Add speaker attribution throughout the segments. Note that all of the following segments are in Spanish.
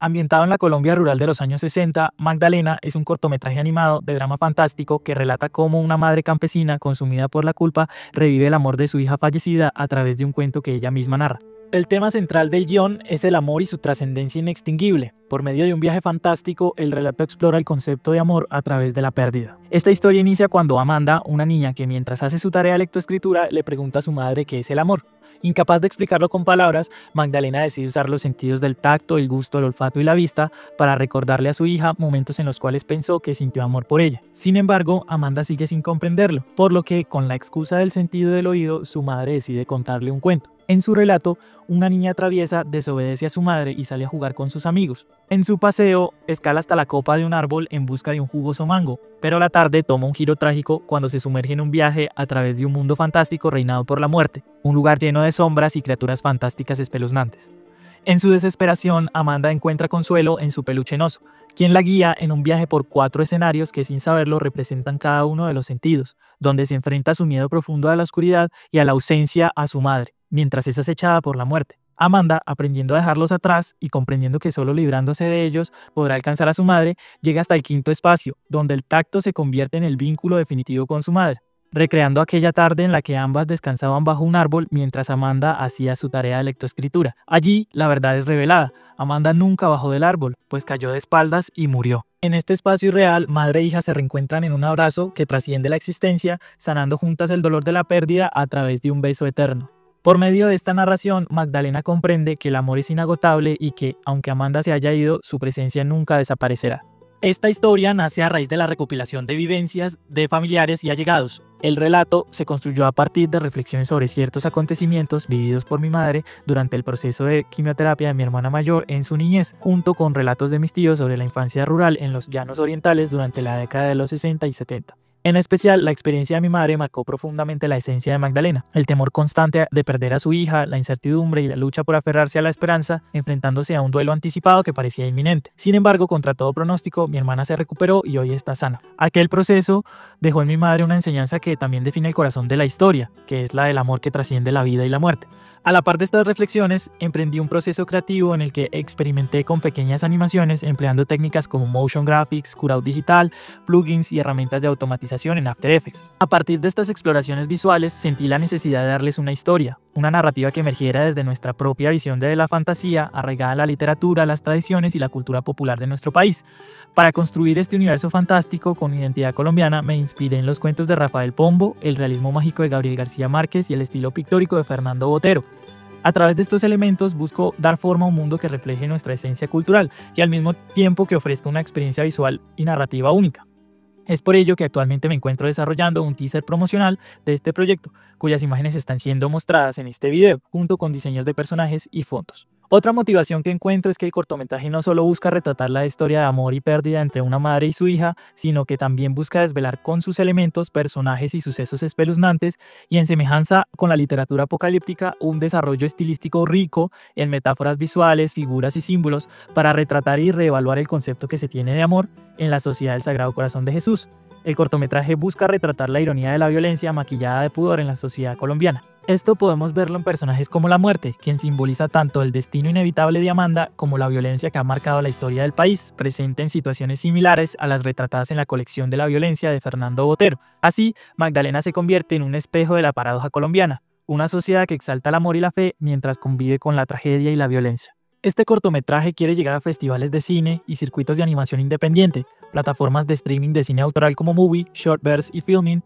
Speaker 1: Ambientado en la Colombia rural de los años 60, Magdalena es un cortometraje animado de drama fantástico que relata cómo una madre campesina consumida por la culpa revive el amor de su hija fallecida a través de un cuento que ella misma narra. El tema central del guión es el amor y su trascendencia inextinguible. Por medio de un viaje fantástico, el relato explora el concepto de amor a través de la pérdida. Esta historia inicia cuando Amanda, una niña que mientras hace su tarea de lectoescritura, le pregunta a su madre qué es el amor. Incapaz de explicarlo con palabras, Magdalena decide usar los sentidos del tacto, el gusto, el olfato y la vista para recordarle a su hija momentos en los cuales pensó que sintió amor por ella. Sin embargo, Amanda sigue sin comprenderlo, por lo que, con la excusa del sentido del oído, su madre decide contarle un cuento. En su relato, una niña traviesa desobedece a su madre y sale a jugar con sus amigos. En su paseo, escala hasta la copa de un árbol en busca de un jugoso mango, pero la tarde toma un giro trágico cuando se sumerge en un viaje a través de un mundo fantástico reinado por la muerte, un lugar lleno de sombras y criaturas fantásticas espeluznantes. En su desesperación, Amanda encuentra consuelo en su peluche oso, quien la guía en un viaje por 4 escenarios que sin saberlo representan cada uno de los sentidos, donde se enfrenta a su miedo profundo a la oscuridad y a la ausencia a su madre, mientras es acechada por la muerte. Amanda, aprendiendo a dejarlos atrás y comprendiendo que solo librándose de ellos podrá alcanzar a su madre, llega hasta el 5.º espacio, donde el tacto se convierte en el vínculo definitivo con su madre, recreando aquella tarde en la que ambas descansaban bajo un árbol mientras Amanda hacía su tarea de lectoescritura. Allí, la verdad es revelada. Amanda nunca bajó del árbol, pues cayó de espaldas y murió. En este espacio irreal, madre e hija se reencuentran en un abrazo que trasciende la existencia, sanando juntas el dolor de la pérdida a través de un beso eterno. Por medio de esta narración, Magdalena comprende que el amor es inagotable y que, aunque Amanda se haya ido, su presencia nunca desaparecerá. Esta historia nace a raíz de la recopilación de vivencias de familiares y allegados. El relato se construyó a partir de reflexiones sobre ciertos acontecimientos vividos por mi madre durante el proceso de quimioterapia de mi hermana mayor en su niñez, junto con relatos de mis tíos sobre la infancia rural en los llanos orientales durante la década de los 60 y 70. En especial, la experiencia de mi madre marcó profundamente la esencia de Magdalena, el temor constante de perder a su hija, la incertidumbre y la lucha por aferrarse a la esperanza, enfrentándose a un duelo anticipado que parecía inminente. Sin embargo, contra todo pronóstico, mi hermana se recuperó y hoy está sana. Aquel proceso dejó en mi madre una enseñanza que también define el corazón de la historia, que es la del amor que trasciende la vida y la muerte. A la par de estas reflexiones, emprendí un proceso creativo en el que experimenté con pequeñas animaciones empleando técnicas como motion graphics, cutout digital, plugins y herramientas de automatización en After Effects. A partir de estas exploraciones visuales, sentí la necesidad de darles una historia, una narrativa que emergiera desde nuestra propia visión de la fantasía, arraigada en la literatura, las tradiciones y la cultura popular de nuestro país. Para construir este universo fantástico con identidad colombiana, me inspiré en los cuentos de Rafael Pombo, el realismo mágico de Gabriel García Márquez y el estilo pictórico de Fernando Botero. A través de estos elementos busco dar forma a un mundo que refleje nuestra esencia cultural y al mismo tiempo que ofrezca una experiencia visual y narrativa única. Es por ello que actualmente me encuentro desarrollando un teaser promocional de este proyecto, cuyas imágenes están siendo mostradas en este video, junto con diseños de personajes y fondos. Otra motivación que encuentro es que el cortometraje no solo busca retratar la historia de amor y pérdida entre una madre y su hija, sino que también busca desvelar con sus elementos, personajes y sucesos espeluznantes y en semejanza con la literatura apocalíptica un desarrollo estilístico rico en metáforas visuales, figuras y símbolos para retratar y reevaluar el concepto que se tiene de amor en la sociedad del Sagrado Corazón de Jesús. El cortometraje busca retratar la ironía de la violencia maquillada de pudor en la sociedad colombiana. Esto podemos verlo en personajes como la muerte, quien simboliza tanto el destino inevitable de Amanda como la violencia que ha marcado la historia del país, presente en situaciones similares a las retratadas en la colección de la violencia de Fernando Botero. Así, Magdalena se convierte en un espejo de la paradoja colombiana, una sociedad que exalta el amor y la fe mientras convive con la tragedia y la violencia. Este cortometraje quiere llegar a festivales de cine y circuitos de animación independiente, plataformas de streaming de cine autoral como Movie, Shortverse y Filmin,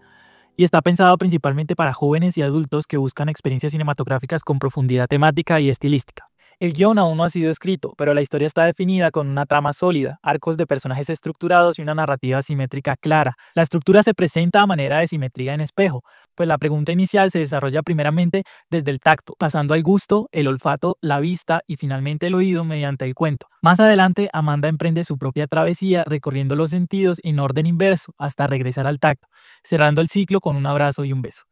Speaker 1: y está pensado principalmente para jóvenes y adultos que buscan experiencias cinematográficas con profundidad temática y estilística. El guión aún no ha sido escrito, pero la historia está definida con una trama sólida, arcos de personajes estructurados y una narrativa simétrica clara. La estructura se presenta a manera de simetría en espejo, pues la pregunta inicial se desarrolla primeramente desde el tacto, pasando al gusto, el olfato, la vista y finalmente el oído mediante el cuento. Más adelante, Amanda emprende su propia travesía recorriendo los sentidos en orden inverso hasta regresar al tacto, cerrando el ciclo con un abrazo y un beso.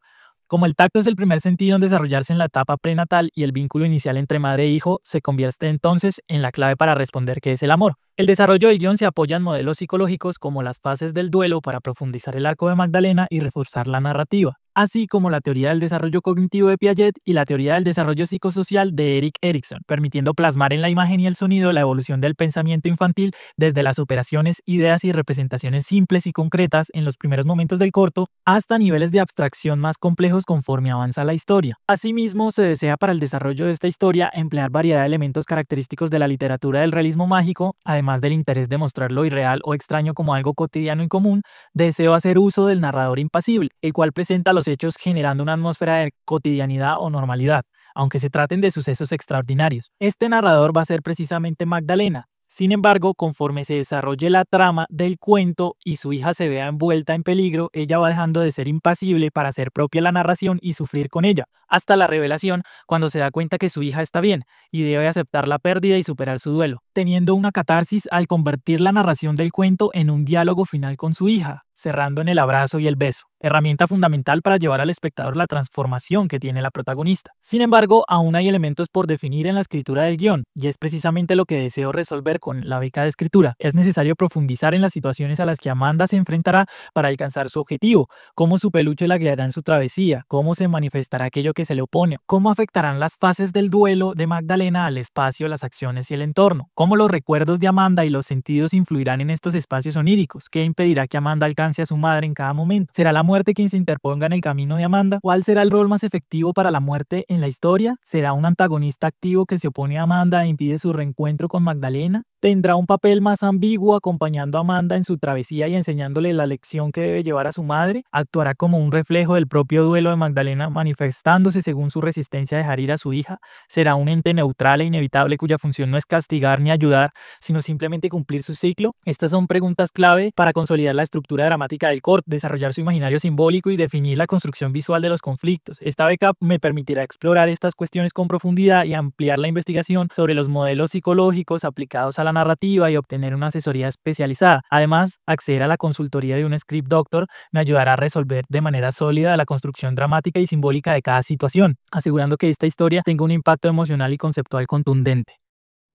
Speaker 1: Como el tacto es el primer sentido en desarrollarse en la etapa prenatal y el vínculo inicial entre madre e hijo se convierte entonces en la clave para responder qué es el amor. El desarrollo del guión se apoya en modelos psicológicos como las fases del duelo para profundizar el arco de Magdalena y reforzar la narrativa, así como la teoría del desarrollo cognitivo de Piaget y la teoría del desarrollo psicosocial de Erik Erikson, permitiendo plasmar en la imagen y el sonido la evolución del pensamiento infantil desde las operaciones, ideas y representaciones simples y concretas en los primeros momentos del corto hasta niveles de abstracción más complejos conforme avanza la historia. Asimismo, se desea para el desarrollo de esta historia emplear variedad de elementos característicos de la literatura del realismo mágico, además del interés de mostrar lo irreal o extraño como algo cotidiano y común. Deseo hacer uso del narrador impasible, el cual presenta los hechos generando una atmósfera de cotidianidad o normalidad, aunque se traten de sucesos extraordinarios. Este narrador va a ser precisamente Magdalena. Sin embargo, conforme se desarrolle la trama del cuento y su hija se vea envuelta en peligro, ella va dejando de ser impasible para hacer propia la narración y sufrir con ella, hasta la revelación cuando se da cuenta que su hija está bien y debe aceptar la pérdida y superar su duelo, teniendo una catarsis al convertir la narración del cuento en un diálogo final con su hija, cerrando en el abrazo y el beso, herramienta fundamental para llevar al espectador la transformación que tiene la protagonista. Sin embargo, aún hay elementos por definir en la escritura del guión, y es precisamente lo que deseo resolver con la beca de escritura. Es necesario profundizar en las situaciones a las que Amanda se enfrentará para alcanzar su objetivo, cómo su peluche la guiará en su travesía, cómo se manifestará aquello que se le opone, cómo afectarán las fases del duelo de Magdalena al espacio, las acciones y el entorno, cómo los recuerdos de Amanda y los sentidos influirán en estos espacios oníricos, qué impedirá que Amanda alcance a su madre en cada momento. ¿Será la muerte quien se interponga en el camino de Amanda? ¿Cuál será el rol más efectivo para la muerte en la historia? ¿Será un antagonista activo que se opone a Amanda e impide su reencuentro con Magdalena? ¿Tendrá un papel más ambiguo acompañando a Amanda en su travesía y enseñándole la lección que debe llevar a su madre? ¿Actuará como un reflejo del propio duelo de Magdalena manifestándose según su resistencia a dejar ir a su hija? ¿Será un ente neutral e inevitable cuya función no es castigar ni ayudar, sino simplemente cumplir su ciclo? Estas son preguntas clave para consolidar la estructura dramática del corto, desarrollar su imaginario simbólico y definir la construcción visual de los conflictos. Esta beca me permitirá explorar estas cuestiones con profundidad y ampliar la investigación sobre los modelos psicológicos aplicados a la narrativa y obtener una asesoría especializada. Además, acceder a la consultoría de un script doctor me ayudará a resolver de manera sólida la construcción dramática y simbólica de cada situación, asegurando que esta historia tenga un impacto emocional y conceptual contundente.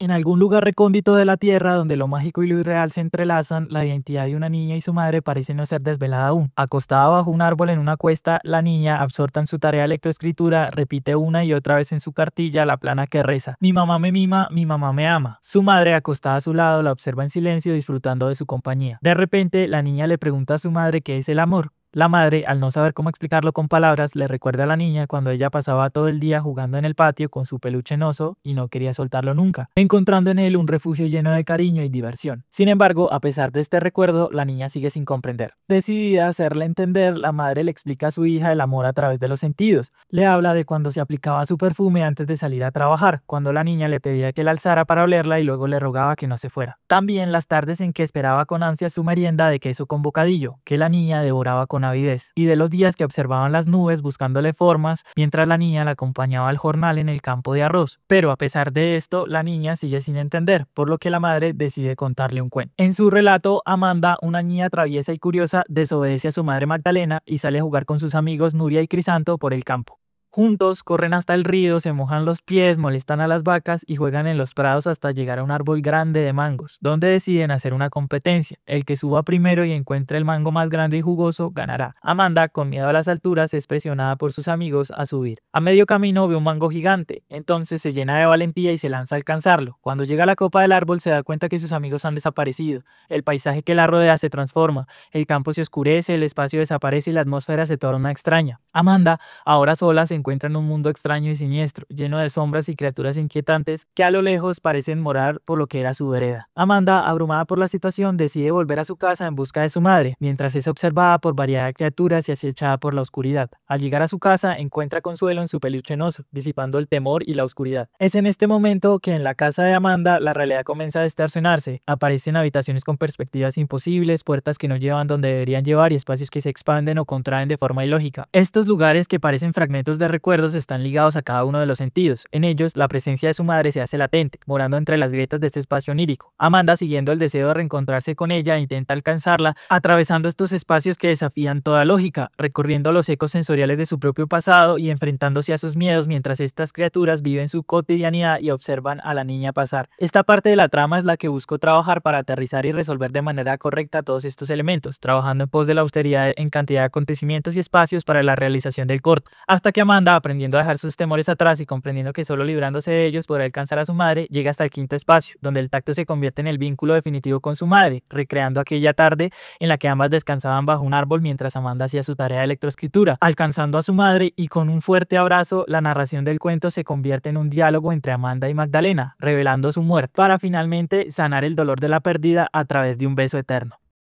Speaker 1: En algún lugar recóndito de la Tierra, donde lo mágico y lo irreal se entrelazan, la identidad de una niña y su madre parece no ser desvelada aún. Acostada bajo un árbol en una cuesta, la niña, absorta en su tarea de lectoescritura, repite una y otra vez en su cartilla la plana que reza: mi mamá me mima, mi mamá me ama. Su madre, acostada a su lado, la observa en silencio, disfrutando de su compañía. De repente, la niña le pregunta a su madre qué es el amor. La madre, al no saber cómo explicarlo con palabras, le recuerda a la niña cuando ella pasaba todo el día jugando en el patio con su peluche en oso y no quería soltarlo nunca, encontrando en él un refugio lleno de cariño y diversión. Sin embargo, a pesar de este recuerdo, la niña sigue sin comprender. Decidida a hacerle entender, la madre le explica a su hija el amor a través de los sentidos. Le habla de cuando se aplicaba su perfume antes de salir a trabajar, cuando la niña le pedía que la alzara para olerla y luego le rogaba que no se fuera. También las tardes en que esperaba con ansia su merienda de queso con bocadillo, que la niña devoraba con avidez, y de los días que observaban las nubes buscándole formas mientras la niña la acompañaba al jornal en el campo de arroz. Pero a pesar de esto, la niña sigue sin entender, por lo que la madre decide contarle un cuento. En su relato, Amanda, una niña traviesa y curiosa, desobedece a su madre Magdalena y sale a jugar con sus amigos Nuria y Crisanto por el campo. Juntos corren hasta el río, se mojan los pies, molestan a las vacas y juegan en los prados hasta llegar a un árbol grande de mangos, donde deciden hacer una competencia. El que suba primero y encuentre el mango más grande y jugoso ganará. Amanda, con miedo a las alturas, es presionada por sus amigos a subir. A medio camino ve un mango gigante, entonces se llena de valentía y se lanza a alcanzarlo. Cuando llega a la copa del árbol se da cuenta que sus amigos han desaparecido. El paisaje que la rodea se transforma, el campo se oscurece, el espacio desaparece y la atmósfera se torna extraña. Amanda, ahora sola, se encuentra en un mundo extraño y siniestro, lleno de sombras y criaturas inquietantes que a lo lejos parecen morar por lo que era su vereda. Amanda, abrumada por la situación, decide volver a su casa en busca de su madre, mientras es observada por variedad de criaturas y acechada por la oscuridad. Al llegar a su casa, encuentra consuelo en su peluche en oso, disipando el temor y la oscuridad. Es en este momento que en la casa de Amanda la realidad comienza a distorsionarse. Aparecen habitaciones con perspectivas imposibles, puertas que no llevan donde deberían llevar y espacios que se expanden o contraen de forma ilógica. Estos lugares, que parecen fragmentos de tres recuerdos están ligados a cada uno de los sentidos. En ellos, la presencia de su madre se hace latente, morando entre las grietas de este espacio onírico. Amanda, siguiendo el deseo de reencontrarse con ella, intenta alcanzarla, atravesando estos espacios que desafían toda lógica, recorriendo los ecos sensoriales de su propio pasado y enfrentándose a sus miedos mientras estas criaturas viven su cotidianidad y observan a la niña pasar. Esta parte de la trama es la que busco trabajar para aterrizar y resolver de manera correcta todos estos elementos, trabajando en pos de la austeridad en cantidad de acontecimientos y espacios para la realización del corto, hasta que Amanda, aprendiendo a dejar sus temores atrás y comprendiendo que solo librándose de ellos podrá alcanzar a su madre, llega hasta el quinto espacio, donde el tacto se convierte en el vínculo definitivo con su madre, recreando aquella tarde en la que ambas descansaban bajo un árbol mientras Amanda hacía su tarea de electroescritura, alcanzando a su madre, y con un fuerte abrazo, la narración del cuento se convierte en un diálogo entre Amanda y Magdalena, revelando su muerte, para finalmente sanar el dolor de la pérdida a través de un beso eterno.